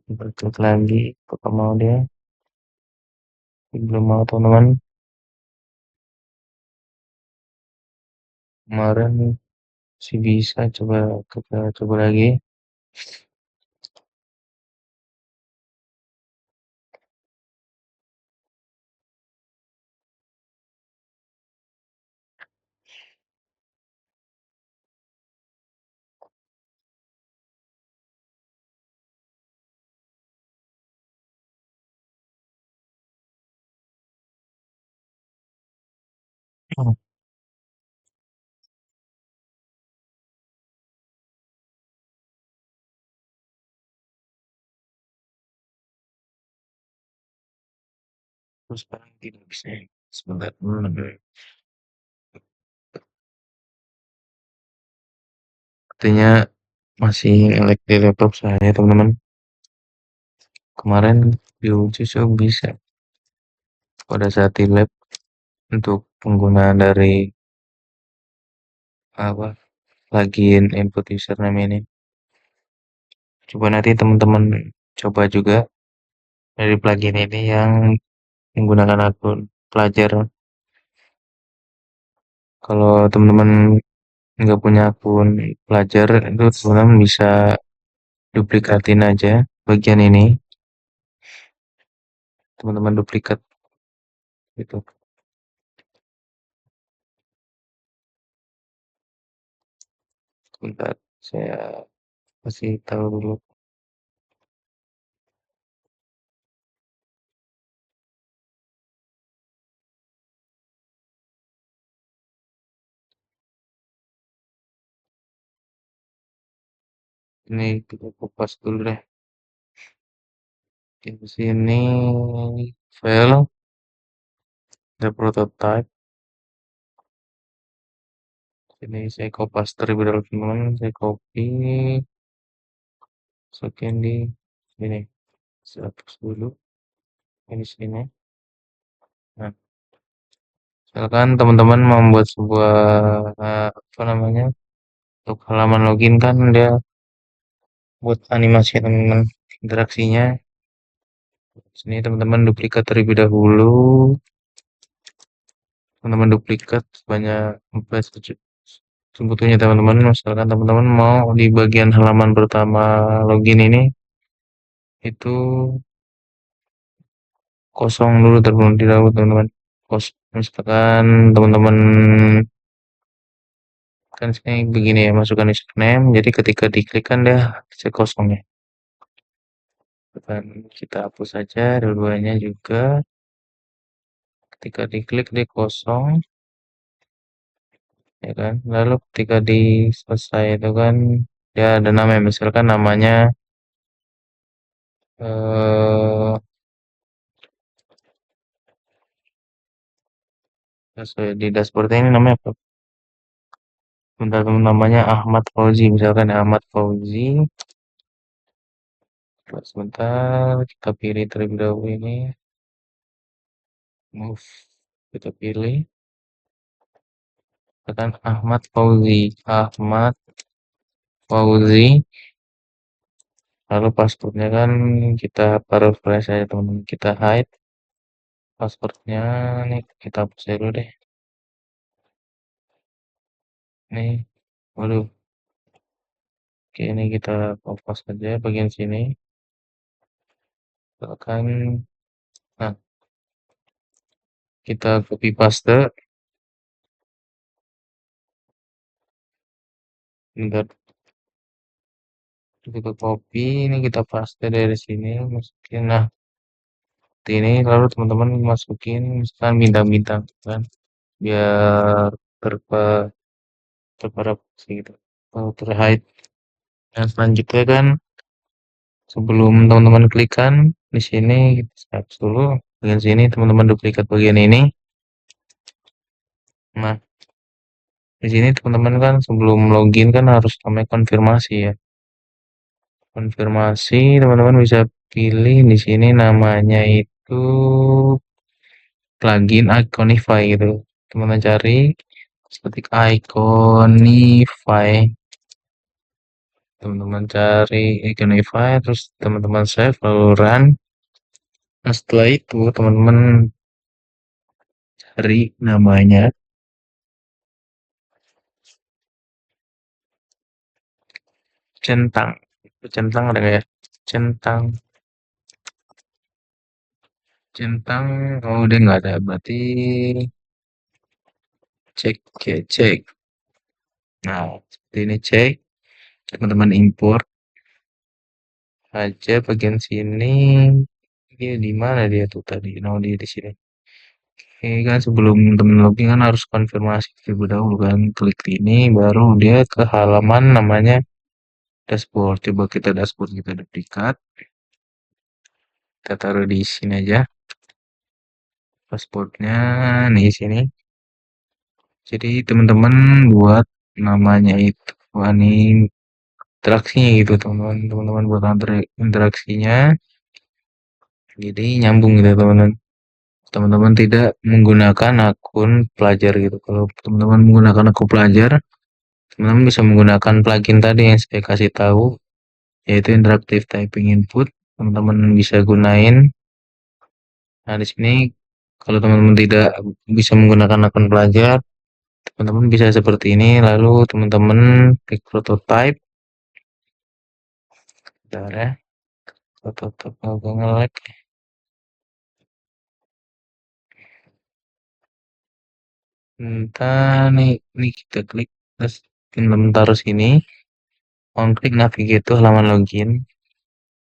Kita klik lagi. Apakah mau dia? Belum mau teman-teman. Kemarin masih bisa, coba kita coba lagi. Oh, terus sekarang tidak bisa ya. Sebentar. Artinya masih nge-lag di laptop saya, teman-teman. Kemarin diuji so bisa pada saat di lab untuk penggunaan dari apa plugin input username ini. Coba nanti teman-teman coba juga dari plugin ini yang menggunakan akun pelajar. Kalau teman-teman nggak punya akun pelajar, itu teman-teman bisa duplikatin aja bagian ini, teman-teman duplikat gitu. Bentar, saya kasih tahu dulu. Ini kita kupas dulu deh. Di sini file, the prototype. Ini saya kopas terlebih dahulu teman-teman. Saya copy, masukin di sini. Saya hapus dulu. Ini sini. Nah, misalkan teman-teman membuat sebuah apa namanya untuk halaman login kan dia buat animasi teman-teman interaksinya. Sini teman-teman duplikat terlebih dahulu. Teman-teman duplikat sebanyak 4 sebetulnya teman-teman. Misalkan teman-teman mau di bagian halaman pertama login ini itu kosong dulu terlebih dahulu teman-teman. Misalkan teman-teman kan sini begini ya masukkan username jadi ketika diklik kan dia bisa kosong ya. Dan kita hapus saja dua-duanya juga. Ketika diklik dia kosong, ya kan. Lalu ketika di selesai itu kan dia ada nama, misalkan namanya eh di dashboard ini namanya apa? Bentar, namanya Ahmad Fauzi, misalkan Ahmad Fauzi. Sebentar, kita pilih terlebih dahulu ini, move, kita pilih, misalkan Ahmad Fauzi, Ahmad Fauzi. Lalu passwordnya kan kita paraphrase aja teman-teman, kita hide passwordnya nih, kita hapus aja dulu deh. Nih, waduh, oke ini kita hapus aja bagian sini. Misalkan, nah kita copy paste, bentar, kita copy ini kita paste dari sini, masukin, nah ini lalu teman-teman masukin misalkan bintang-bintang kan biar terpa terparap gitu atau terhide. Dan selanjutnya kan sebelum teman-teman klik kan di sini kita hapus dulu bagian sini, teman-teman duplikat bagian ini. Nah, di sini teman-teman kan sebelum login kan harus namanya konfirmasi ya. Konfirmasi teman-teman bisa pilih di sini namanya itu plugin Iconify gitu. Teman-teman cari ketik Iconify. Teman-teman cari Iconify terus teman-teman save lalu run. Nah, setelah itu teman-teman cari namanya Centang. Centang ada nggak ya? Centang. Centang. Oh, dia nggak ada. Berarti cek. Oke, cek. Nah, seperti ini cek. Teman-teman import aja bagian sini. Dia di mana dia tuh tadi? Oh, dia di sini. Oke kan sebelum temen login kan harus konfirmasi terlebih dahulu kan. Klik ini baru dia ke halaman namanya dashboard. Coba kita dashboard kita duplikat. Kita taruh di sini aja. Dashboardnya nih sini. Jadi teman-teman buat namanya itu ini interaksinya gitu teman-teman. Teman-teman buat interaksinya. Jadi nyambung gitu teman-teman. Teman-teman tidak menggunakan akun pelajar gitu. Kalau teman-teman menggunakan akun pelajar, teman-teman bisa menggunakan plugin tadi yang saya kasih tahu, yaitu interactive typing input. Teman-teman bisa gunain. Nah, di sini kalau teman-teman tidak bisa menggunakan akun pelajar, teman-teman bisa seperti ini. Lalu teman-teman klik prototype. Bentar ya, prototype agak nge-lag. Bentar nih kita klik terus teman-teman taruh sini. On klik navigate to halaman login.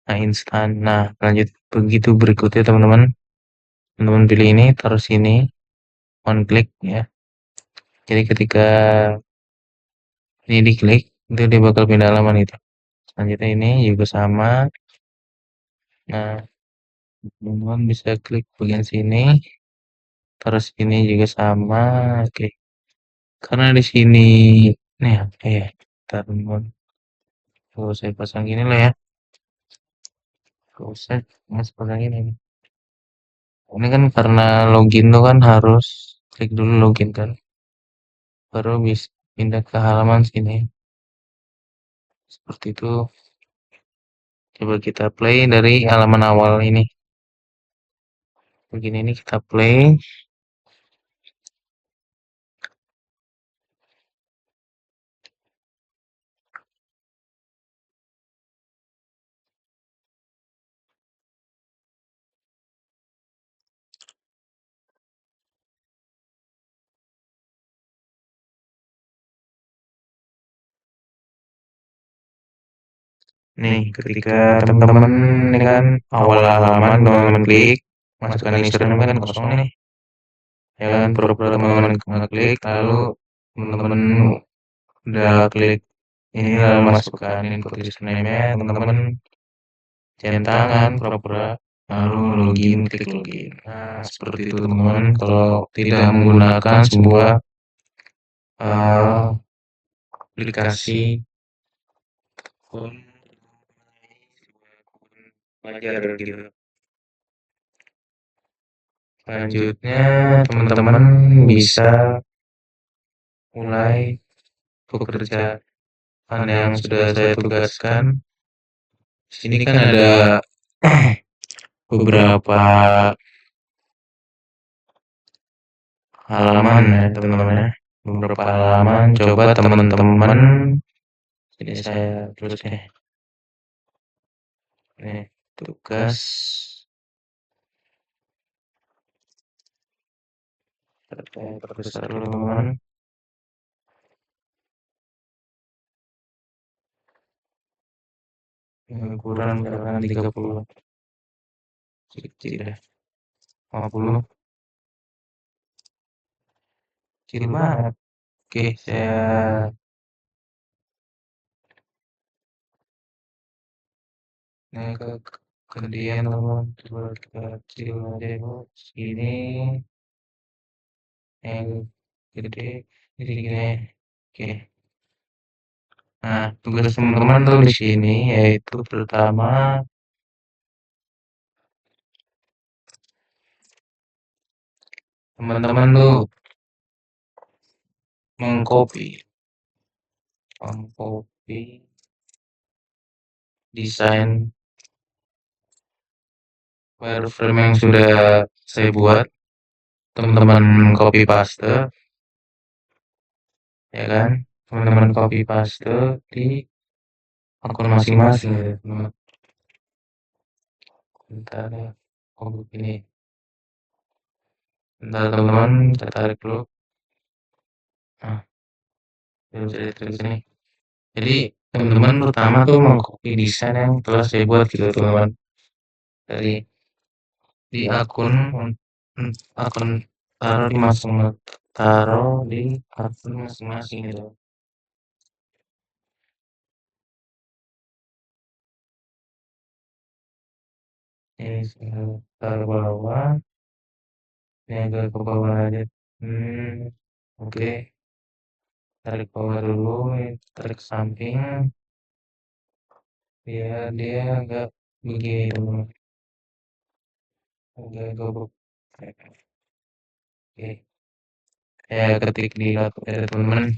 Nah, instan. Nah, lanjut begitu berikutnya teman-teman. Teman-teman pilih ini, taruh sini, on klik ya. Jadi ketika ini diklik, itu dia bakal pindah halaman itu. Selanjutnya ini juga sama. Nah, teman-teman bisa klik bagian sini, taruh sini juga sama. Oke. Karena di sini nih ya, teman-teman. Kalau saya pasang gini lah ya. Kalau saya mas pasang ini. Ini kan karena login tuh kan harus klik dulu login kan. Baru bisa pindah ke halaman sini. Seperti itu. Coba kita play dari halaman awal ini. Begini ini kita play. Nih, ketika teman-teman ini kan awal halaman teman-teman klik, masukkan username kan kosong nih. Ya kan, pura-pura teman-teman ngeklik, lalu teman-teman udah klik ini lalu masukkan input username-nya, teman-teman centang kan pura-pura, lalu login, klik login. Nah, seperti itu teman-teman. Kalau tidak menggunakan sebuah uh, aplikasi akun pelajar gitu. Selanjutnya teman-teman bisa mulai pekerjaan yang sudah saya tugaskan. Di sini kan ada beberapa halaman ya teman-teman ya. Beberapa halaman. Coba teman-teman. Jadi saya terus nih tugas. Saya perbesar dulu teman-teman. Ukuran misalkan 30 kecil ya. 50 kecil banget. Oke, saya naik ke kemudian teman coba kita kecil aja dulu sini yang gede jadi gini oke. Nah, tugas teman-teman tuh di sini yaitu pertama teman-teman tuh mengcopy mengcopy desain wireframe yang sudah saya buat, teman-teman copy paste ya kan, teman-teman copy paste di akun masing-masing ya teman. Bentar ya, aku begini. Bentar teman-teman, kita tarik dulu. Nah, biar bisa dilihat di sini. Jadi teman-teman pertama tuh mengcopy desain yang telah saya buat gitu teman-teman. Dari di akun taruh di masing taruh di akun masing-masing gitu. Ini saya taruh bawah, ini agak ke bawah aja. Oke. Tarik bawah dulu, ini tarik samping, biar dia agak begini dulu, agak gabuk. Oke, saya ketik di laptop ya teman-teman.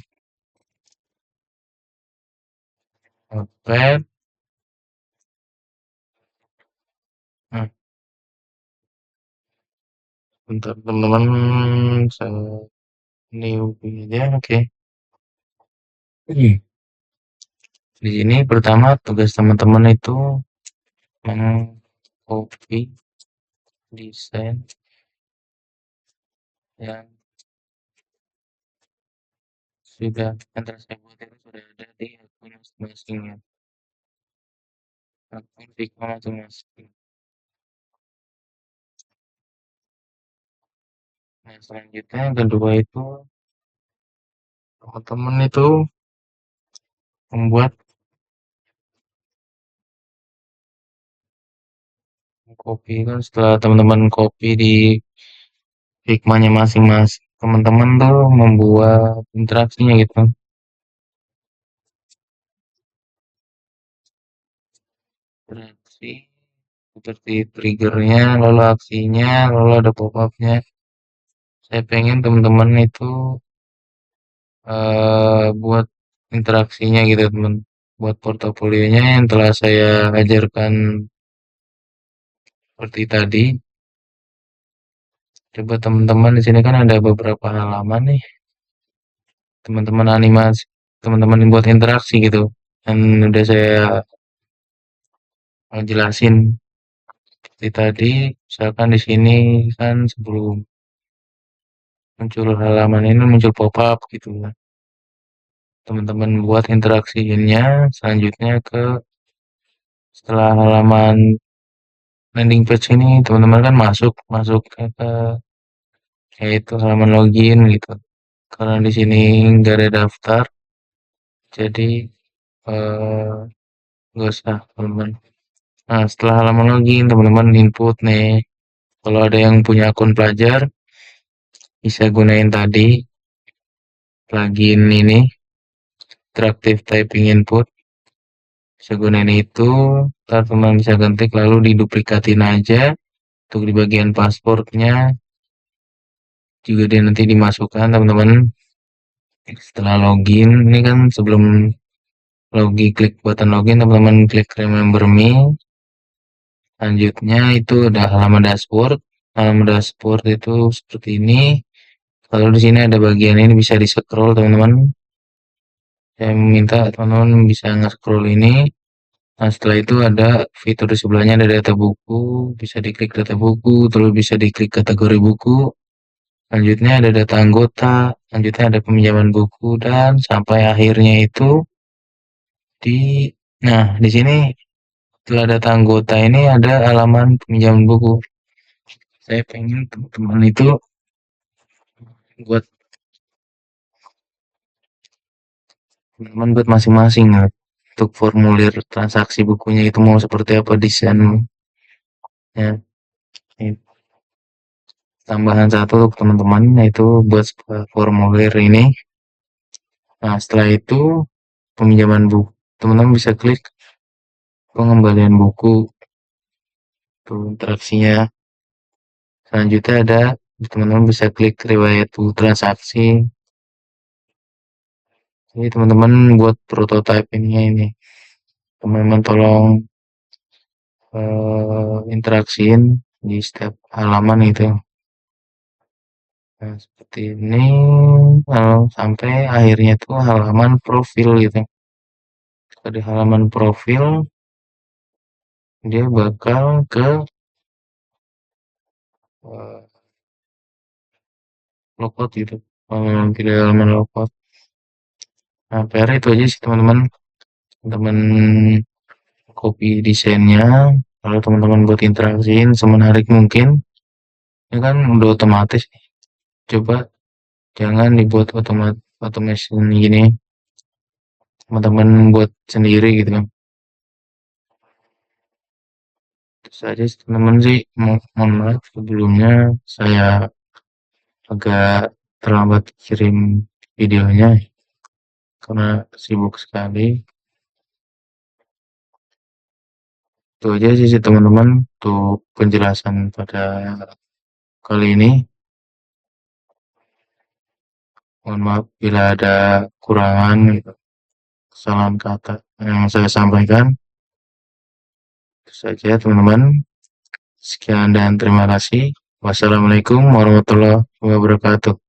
Notepad. Nah, bentar teman-teman, saya new aja, oke. Di sini pertama tugas teman-teman itu mengcopy desain yang yang telah saya buat itu sudah ada di akun masing-masing ya, akun Figma masing-masing. Nah, selanjutnya yang kedua itu teman-teman itu membuat kopi kan setelah teman-teman copy di Figma-nya masing-masing, teman-teman tuh membuat interaksinya gitu. Interaksi seperti triggernya, lalu aksinya, lalu ada pop-up-nya. Saya pengen teman-teman itu buat interaksinya gitu teman, buat portofolionya yang telah saya ajarkan seperti tadi. Coba teman-teman di sini kan ada beberapa halaman nih, teman-teman animasi, teman-teman buat interaksi gitu. Dan udah saya jelasin seperti tadi, misalkan di sini kan sebelum muncul halaman ini muncul pop-up gitu ya. Teman-teman buat interaksinya selanjutnya ke setelah halaman landing page ini teman-teman kan masuk masuk ke yaitu halaman login gitu. Karena di sini nggak ada daftar, jadi eh, nggak usah teman-teman. Nah, setelah halaman login teman-teman input nih. Kalau ada yang punya akun pelajar bisa gunain tadi plugin ini interactive typing input, bisa gunain itu, ntar teman bisa ketik lalu diduplikatin aja untuk di bagian pasportnya juga dia nanti dimasukkan teman-teman. Setelah login ini kan sebelum login klik button login teman-teman klik remember me, selanjutnya itu ada halaman dashboard itu seperti ini. Kalau di sini ada bagian ini bisa di scroll teman-teman, saya meminta teman-teman bisa nge-scroll ini. Nah, setelah itu ada fitur di sebelahnya ada data buku, bisa diklik data buku, terus bisa diklik kategori buku. Selanjutnya ada data anggota, selanjutnya ada peminjaman buku dan sampai akhirnya itu di di sini setelah data anggota ini ada halaman peminjaman buku. Saya pengen teman-teman itu buat teman buat masing-masing ya. Untuk formulir transaksi bukunya itu mau seperti apa desainnya. Ini tambahan satu untuk teman-teman yaitu buat formulir ini. Nah, setelah itu peminjaman buku, teman-teman bisa klik pengembalian buku, tuh interaksinya. Selanjutnya ada teman-teman bisa klik riwayat buku transaksi. Jadi teman-teman buat prototipe ini, teman-teman tolong interaksiin di setiap halaman itu. Nah, seperti ini sampai akhirnya tuh halaman profil gitu. di halaman profil, dia bakal ke eh, logout gitu. Kalau di halaman logout. Nah, PR itu aja sih teman-teman. Teman copy desainnya, lalu teman-teman buat interaksiin semenarik mungkin. Ini kan udah otomatis. Coba jangan dibuat automation gini. Teman-teman buat sendiri gitu kan. Itu saja sih, teman-teman sih. Mohon maaf sebelumnya saya agak terlambat kirim videonya karena sibuk sekali. Itu aja sih teman-teman untuk penjelasan pada kali ini. Mohon maaf bila ada kurangan gitu, kesalahan kata yang saya sampaikan. Itu saja teman-teman. Sekian dan terima kasih. Wassalamualaikum warahmatullahi wabarakatuh.